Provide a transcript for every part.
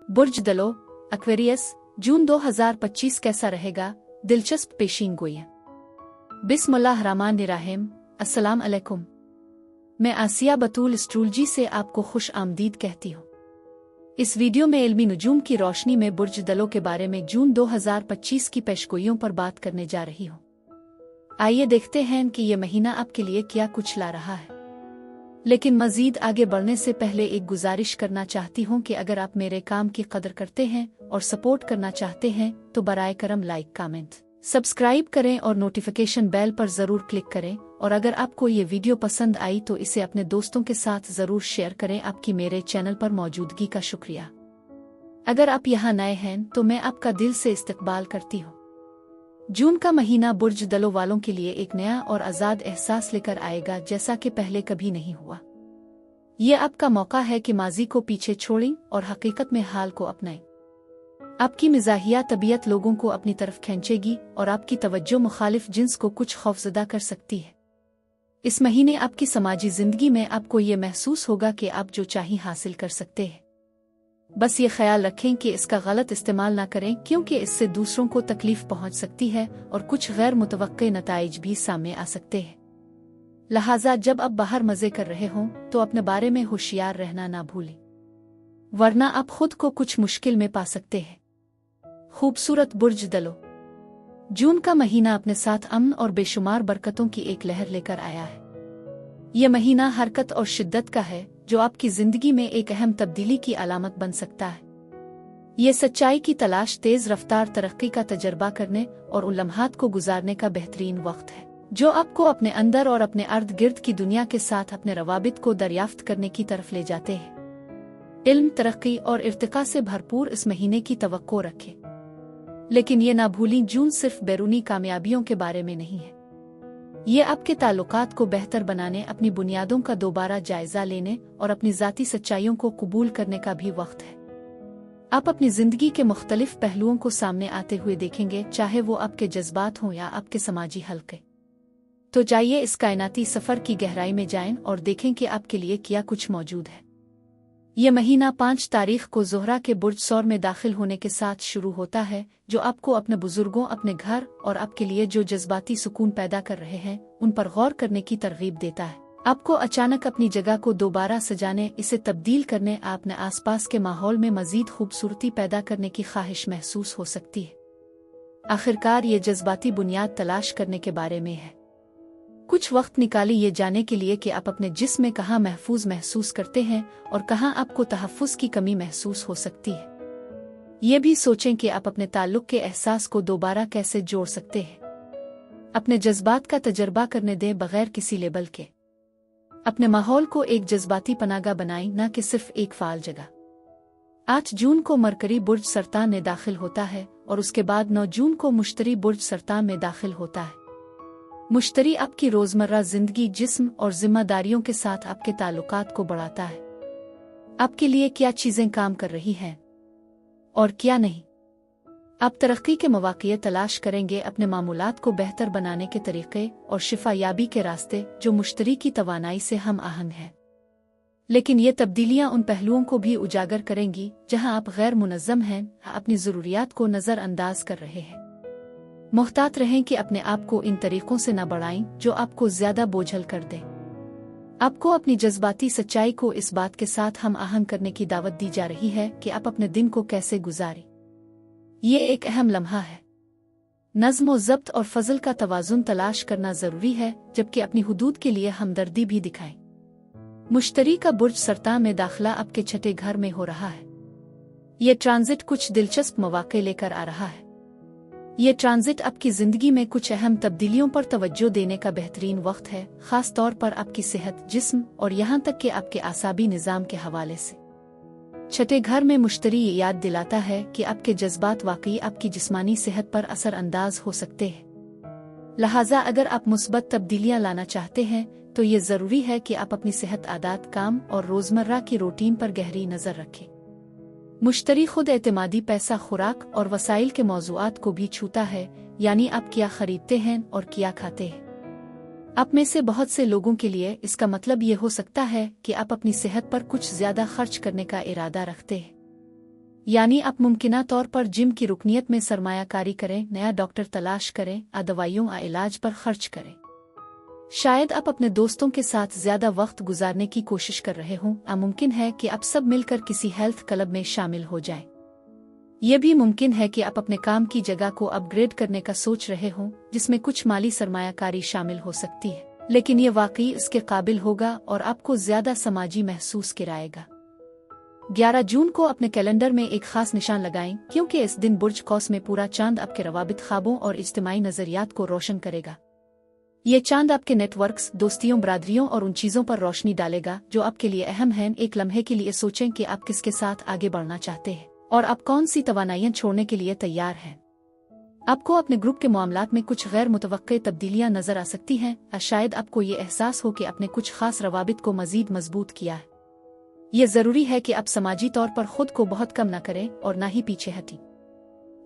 बुर्ज दलो, एक्वेरियस, जून 2025 कैसा रहेगा? दिलचस्प पेशीन गोइयां। बिस्मिल्लाहिर्रहमानिर्रहीम। अस्सलाम अलैकुम। मैं आसिया बतूल एस्ट्रोलॉजी से आपको खुश आमदीद कहती हूँ। इस वीडियो में इल्मी नुजूम की रोशनी में बुर्ज दलों के बारे में जून 2025 की पेशगोइयों पर बात करने जा रही हूँ। आइए देखते हैं कि ये महीना आपके लिए क्या कुछ ला रहा है। लेकिन मजीद आगे बढ़ने से पहले एक गुजारिश करना चाहती हूँ कि अगर आप मेरे काम की कदर करते हैं और सपोर्ट करना चाहते हैं तो बराए करम लाइक, कमेंट, सब्सक्राइब करें और नोटिफिकेशन बेल पर जरूर क्लिक करें। और अगर आपको ये वीडियो पसंद आई तो इसे अपने दोस्तों के साथ जरूर शेयर करें। आपकी मेरे चैनल पर मौजूदगी का शुक्रिया। अगर आप यहाँ नए हैं तो मैं आपका दिल से इस्तकबाल करती हूँ। जून का महीना बुर्ज दलों वालों के लिए एक नया और आज़ाद एहसास लेकर आएगा जैसा कि पहले कभी नहीं हुआ। ये आपका मौका है कि माजी को पीछे छोड़ें और हकीकत में हाल को अपनाएं। आपकी मिजाहिया तबीयत लोगों को अपनी तरफ खींचेगी और आपकी तवज्जो मुखालिफ जिन्स को कुछ खौफजदा कर सकती है। इस महीने आपकी समाजी जिंदगी में आपको ये महसूस होगा कि आप जो चाहें हासिल कर सकते हैं। बस ये ख्याल रखें कि इसका गलत इस्तेमाल ना करें, क्योंकि इससे दूसरों को तकलीफ पहुंच सकती है और कुछ गैर मुतवक्के नताइज भी सामने आ सकते हैं। लिहाजा जब आप बाहर मजे कर रहे हों तो अपने बारे में होशियार रहना ना भूलें, वरना आप खुद को कुछ मुश्किल में पा सकते हैं। खूबसूरत बुर्ज दलो, जून का महीना अपने साथ अमन और बेशुमार बरकतों की एक लहर लेकर आया है। यह महीना हरकत और शिद्दत का है जो आपकी जिंदगी में एक अहम तब्दीली की अलामत बन सकता है। ये सच्चाई की तलाश, तेज रफ्तार तरक्की का तजर्बा करने और उन लम्हात को गुजारने का बेहतरीन वक्त है जो आपको अपने अंदर और अपने अर्द गिर्द की दुनिया के साथ अपने रवाबित को दरियाफ्त करने की तरफ ले जाते हैं। इल्म, तरक्की और इर्तिका से भरपूर इस महीने की तवक्को रखें, लेकिन ये ना भूलें जून सिर्फ बैरूनी कामयाबियों के बारे में नहीं है। ये आपके ताल्लुकात को बेहतर बनाने, अपनी बुनियादों का दोबारा जायजा लेने और अपनी ज़ाती सच्चाइयों को कबूल करने का भी वक्त है। आप अपनी जिंदगी के मुख्तलिफ पहलुओं को सामने आते हुए देखेंगे, चाहे वो आपके जज्बात हों या आपके समाजी हलके। तो जाइए इस कायनाती सफर की गहराई में जाएं और देखें कि आपके लिए क्या कुछ मौजूद है। यह महीना 5 तारीख को ज़ोहरा के बुर्ज सौर में दाखिल होने के साथ शुरू होता है, जो आपको अपने बुजुर्गों, अपने घर और आपके लिए जो जज्बाती सुकून पैदा कर रहे हैं उन पर गौर करने की तरगीब देता है। आपको अचानक अपनी जगह को दोबारा सजाने, इसे तब्दील करने, अपने आसपास के माहौल में मजीद खूबसूरती पैदा करने की ख्वाहिश महसूस हो सकती है। आखिरकार ये जज्बाती बुनियाद तलाश करने के बारे में है। कुछ वक्त निकाली ये जाने के लिए कि आप अपने जिस्म में कहाँ महफूज महसूस करते हैं और कहाँ आपको तहफ़्फ़ुज़ की कमी महसूस हो सकती है। ये भी सोचें कि आप अपने ताल्लुक़ के एहसास को दोबारा कैसे जोड़ सकते हैं। अपने जज्बात का तजर्बा करने दें बगैर किसी लेबल के। अपने माहौल को एक जज्बाती पनागा बनाएं, न कि सिर्फ एक फ़ाल जगह। 8 जून को मरकरी बुर्ज सरतान में दाखिल होता है और उसके बाद 9 जून को मुश्तरी बुर्ज सरतान में दाखिल होता है। मुश्तरी आपकी रोजमर्रा जिंदगी, जिस्म और जिम्मेदारियों के साथ आपके ताल्लुकात को बढ़ाता है। आपके लिए क्या चीजें काम कर रही हैं और क्या नहीं। आप तरक्की के मौक़े तलाश करेंगे, अपने मामूलात को बेहतर बनाने के तरीके और शिफायाबी के रास्ते जो मुश्तरी की तवानाई से हम आहंग हैं। लेकिन ये तब्दीलियां उन पहलुओं को भी उजागर करेंगी जहां आप गैर मुनज़्ज़म हैं, अपनी ज़रूरियात को नज़रअंदाज कर रहे हैं। मुहतात रहें कि अपने आप को इन तरीकों से न बढ़ाएं जो आपको ज्यादा बोझल कर दें। आपको अपनी जज्बाती सच्चाई को इस बात के साथ हम आहंग करने की दावत दी जा रही है कि आप अपने दिन को कैसे गुजारें। ये एक अहम लम्हा है। नज़्म व ज़ब्त और फजल का तवाज़ुन तलाश करना जरूरी है, जबकि अपनी हुदूद के लिए हमदर्दी भी दिखाएं। मुश्तरी का बुर्ज सरतान में दाखिला आपके छठे घर में हो रहा है। ये ट्रांजिट कुछ दिलचस्प मौक़े लेकर आ रहा है। ये ट्रांजिट आपकी जिंदगी में कुछ अहम तब्दीलियों पर तवज्जो देने का बेहतरीन वक्त है, खास तौर पर आपकी सेहत, जिस्म और यहाँ तक कि आपके आसाबी निज़ाम के हवाले से। छठे घर में मुश्तरी ये याद दिलाता है कि आपके जज्बात वाकई आपकी जिस्मानी सेहत पर असर अंदाज हो सकते हैं। लिहाजा अगर आप मुस्बत तब्दीलियां लाना चाहते हैं तो ये ज़रूरी है कि आप अपनी सेहत, आदात, काम और रोज़मर्रा की रूटीन पर गहरी नज़र रखें। मुश्तरी खुद एतमादी, पैसा, खुराक और वसाइल के मौज़ूआत को भी छूता है, यानी आप क्या खरीदते हैं और क्या खाते हैं। आप में से बहुत से लोगों के लिए इसका मतलब ये हो सकता है कि आप अपनी सेहत पर कुछ ज्यादा खर्च करने का इरादा रखते हैं। यानी आप मुमकिना तौर पर जिम की रुकनियत में सरमायाकारी करें, नया डॉक्टर तलाश करें, दवाइयों या इलाज पर खर्च करें। शायद आप अपने दोस्तों के साथ ज्यादा वक्त गुजारने की कोशिश कर रहे हों, या मुमकिन है कि आप सब मिलकर किसी हेल्थ क्लब में शामिल हो जाएं। यह भी मुमकिन है कि आप अपने काम की जगह को अपग्रेड करने का सोच रहे हों, जिसमें कुछ माली सरमायाकारी शामिल हो सकती है, लेकिन ये वाकई इसके काबिल होगा और आपको ज्यादा समाजी महसूस कराएगा। 11 जून को अपने कैलेंडर में एक खास निशान लगाएं, क्योंकि इस दिन बुर्ज कौस में पूरा चांद आपके रवाबित, ख्वाबों और इज्तिमाई नजरियात को रोशन करेगा। ये चांद आपके नेटवर्क्स, दोस्तियों, बरादरियों और उन चीजों पर रोशनी डालेगा जो आपके लिए अहम हैं। एक लम्हे के लिए सोचें कि आप किसके साथ आगे बढ़ना चाहते हैं और आप कौन सी तवानाइयां छोड़ने के लिए तैयार हैं। आपको अपने ग्रुप के मामलात में कुछ गैर मुतवक्के तब्दीलियां नजर आ सकती हैं, या शायद आपको ये एहसास हो कि आपने कुछ खास रवाबित को मजीद मजबूत किया है। ये जरूरी है कि आप समाजी तौर पर खुद को बहुत कम न करें और न ही पीछे हटें।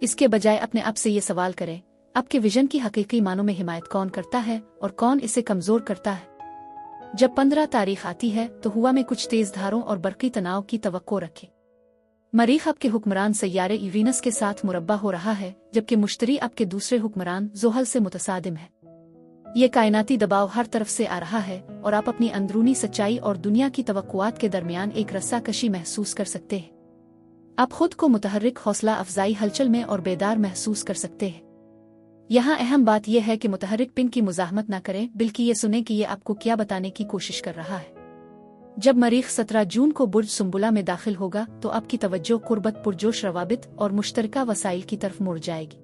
इसके बजाय अपने आप से ये सवाल करें, आपके विजन की हकीकी मानों में हिमायत कौन करता है और कौन इसे कमजोर करता है। जब 15 तारीख आती है तो हुआ में कुछ तेज धारों और बरकी तनाव की तवक्को रखें। मरीख आपके हुक्मरान सैयारे यूरेनस के साथ मुरब्बा हो रहा है, जबकि मुश्तरी आपके दूसरे हुक्मरान ज़ुहल से मुतसादिम है। ये कायनाती दबाव हर तरफ से आ रहा है और आप अपनी अंदरूनी सच्चाई और दुनिया की तवक्कुआत के दरमियान एक रस्साकशी महसूस कर सकते हैं। आप खुद को मुतहर्रिक, हौसला अफजाई, हलचल में और बेदार महसूस कर सकते हैं। यहाँ अहम बात यह है कि मुतहर्रिक पिन की मुज़ाहमत न करें, बल्कि ये सुने कि ये आपको क्या बताने की कोशिश कर रहा है। जब मरीख 17 जून को बुर्ज सुंबुला में दाखिल होगा तो आपकी तवज्जो कुर्बत, पुरजोश रवाबित और मुश्तरका वसाइल की तरफ मुड़ जाएगी।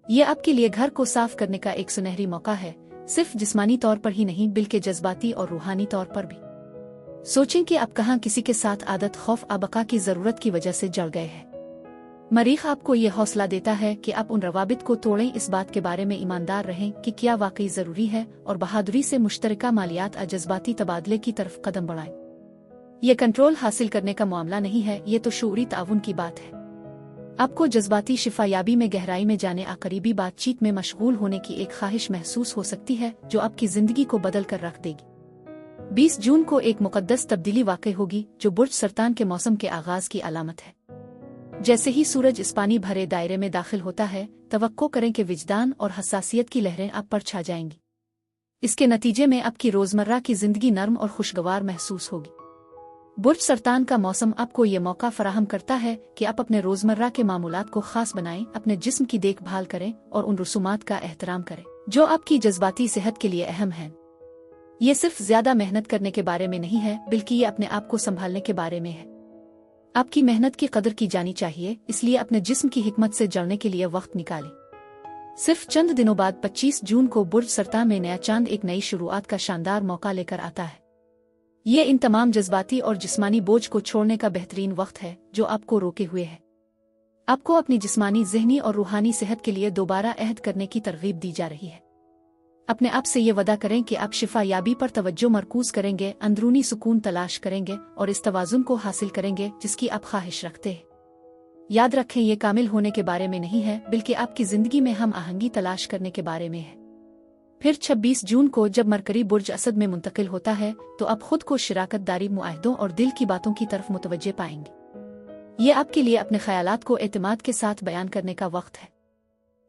ये आपके लिए घर को साफ करने का एक सुनहरी मौका है, सिर्फ जिस्मानी तौर पर ही नहीं बल्कि जज्बाती और रूहानी तौर पर भी। सोचें कि आप कहाँ किसी के साथ आदत, खौफ, आबका की जरूरत की वजह से जड़ गए हैं। मरीख आपको ये हौसला देता है कि आप उन रवाबित को तोड़ें, इस बात के बारे में ईमानदार रहें कि क्या वाकई जरूरी है और बहादुरी से मुश्तरका मालियात और जज्बाती तबादले की तरफ कदम बढ़ाएं। ये कंट्रोल हासिल करने का मामला नहीं है, ये तो शऊरी ताउन की बात है। आपको जज्बाती शिफायाबी में गहराई में जाने, करीबी बातचीत में मशगूल होने की एक ख्वाहिश महसूस हो सकती है जो आपकी जिंदगी को बदल कर रख देगी। 20 जून को एक मुकद्दस तब्दीली वाक़ई होगी जो बुर्ज सरतान के मौसम के आगाज की अलामत है। जैसे ही सूरज इस पानी भरे दायरे में दाखिल होता है, तवक्को करें कि विजदान और हसासियत की लहरें आप पर छा जाएंगी। इसके नतीजे में आपकी रोजमर्रा की जिंदगी नर्म और खुशगवार महसूस होगी। बुर्ज सरतान का मौसम आपको ये मौका फराहम करता है कि आप अपने रोजमर्रा के मामूलात को खास बनाएं, अपने जिस्म की देखभाल करें और उन रसूमात का एहतराम करें जो आपकी जज्बाती सेहत के लिए अहम हैं। ये सिर्फ ज्यादा मेहनत करने के बारे में नहीं है, बल्कि ये अपने आप को संभालने के बारे में है। आपकी मेहनत की कदर की जानी चाहिए, इसलिए अपने जिस्म की हिकमत से जड़ने के लिए वक्त निकालें। सिर्फ चंद दिनों बाद 25 जून को बुर्ज सरतान में नया चांद एक नई शुरुआत का शानदार मौका लेकर आता है। ये इन तमाम जज्बाती और जिस्मानी बोझ को छोड़ने का बेहतरीन वक्त है जो आपको रोके हुए है। आपको अपनी जिस्मानी, ज़हनी और रूहानी सेहत के लिए दोबारा अहद करने की तरगीब दी जा रही है। अपने आप से ये वादा करें कि आप शिफा याबी पर तवज्जो मरकूज करेंगे, अंदरूनी सुकून तलाश करेंगे और इस तवाज़ुन को हासिल करेंगे जिसकी आप ख्वाहिश रखते हैं। याद रखें, ये कामिल होने के बारे में नहीं है, बल्कि आपकी ज़िंदगी में हम आहंगी तलाश करने के बारे में है। फिर 26 जून को जब मरकरी बुर्ज असद में मुंतकिल होता है तो आप खुद को शराकत दारी, मुआहदों और दिल की बातों की तरफ मुतवज्जे पाएंगे। ये आपके लिए अपने ख्यालात को एतमाद के साथ बयान करने का वक्त है।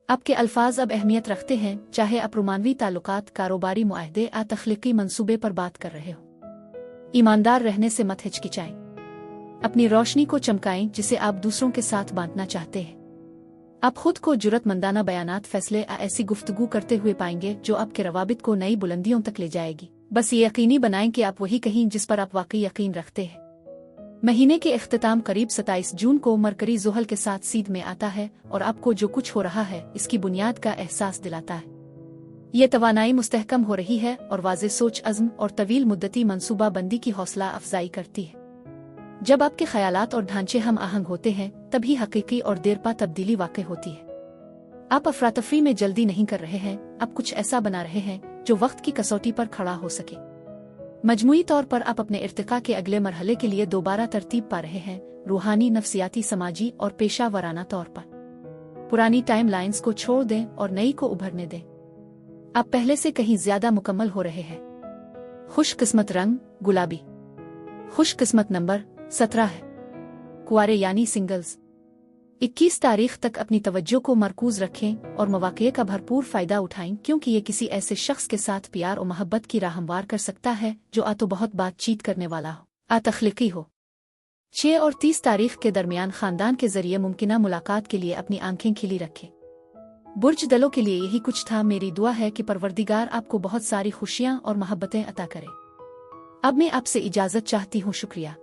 आपके अल्फाज अब अहमियत रखते हैं, चाहे आप रोमानवी ताल्लुकात, कारोबारी मुआहदे या तख्लीकी मंसूबे पर बात कर रहे हो। ईमानदार रहने से मत हिचकिचाएं। अपनी रोशनी को चमकाएं जिसे आप दूसरों के साथ बांटना चाहते हैं। आप खुद को जुर्रतमंदाना बयानात, फैसले या ऐसी गुफ्तगू करते हुए पाएंगे जो आपके रवाबित को नई बुलंदियों तक ले जाएगी। बस ये यकीनी बनाएं कि आप वही कहीं जिस पर आप वाकई यकीन रखते हैं। महीने के इख्तिताम करीब 27 जून को मरकरी ज़ुहल के साथ सीध में आता है और आपको जो कुछ हो रहा है इसकी बुनियाद का एहसास दिलाता है। ये तवानाई मुस्तहकम हो रही है और वाज़े सोच, अज़्म और तवील मुद्दती मंसूबा बंदी की हौसला अफजाई करती है। जब आपके ख्यालात और ढांचे हम आहंग होते हैं तभी हकीकी और देरपा तब्दीली वाक़ई होती है। आप अफरातफरी में जल्दी नहीं कर रहे हैं, आप कुछ ऐसा बना रहे हैं जो वक्त की कसौटी पर खड़ा हो सके। मजमूई तौर पर आप अपने इर्तिका के अगले मरहले के लिए दोबारा तरतीब पा रहे हैं, रूहानी, नफ्सियाती, समाजी और पेशा वराना तौर पर। पुरानी टाइम लाइन्स को छोड़ दें और नई को उभरने दें। आप पहले से कहीं ज्यादा मुकम्मल हो रहे हैं। खुशकिस्मत रंग गुलाबी। खुशकिस्मत नंबर 17 है। कुआरे यानी सिंगल्स। 21 तारीख तक अपनी तवज्जो को मरकूज रखें और मौक़े का भरपूर फ़ायदा उठाएं, क्योंकि ये किसी ऐसे शख्स के साथ प्यार और मोहब्बत की राह हमवार कर सकता है जो तो बहुत बातचीत करने वाला हो, तख्लीकी हो। 6 और 30 तारीख के दरमियान ख़ानदान के ज़रिए मुमकिना मुलाकात के लिए अपनी आंखें खिली रखें। बुर्ज दलों के लिए यही कुछ था। मेरी दुआ है कि परवरदिगार आपको बहुत सारी खुशियाँ और मोहब्बतें अता करे। अब मैं आपसे इजाज़त चाहती हूँ। शुक्रिया।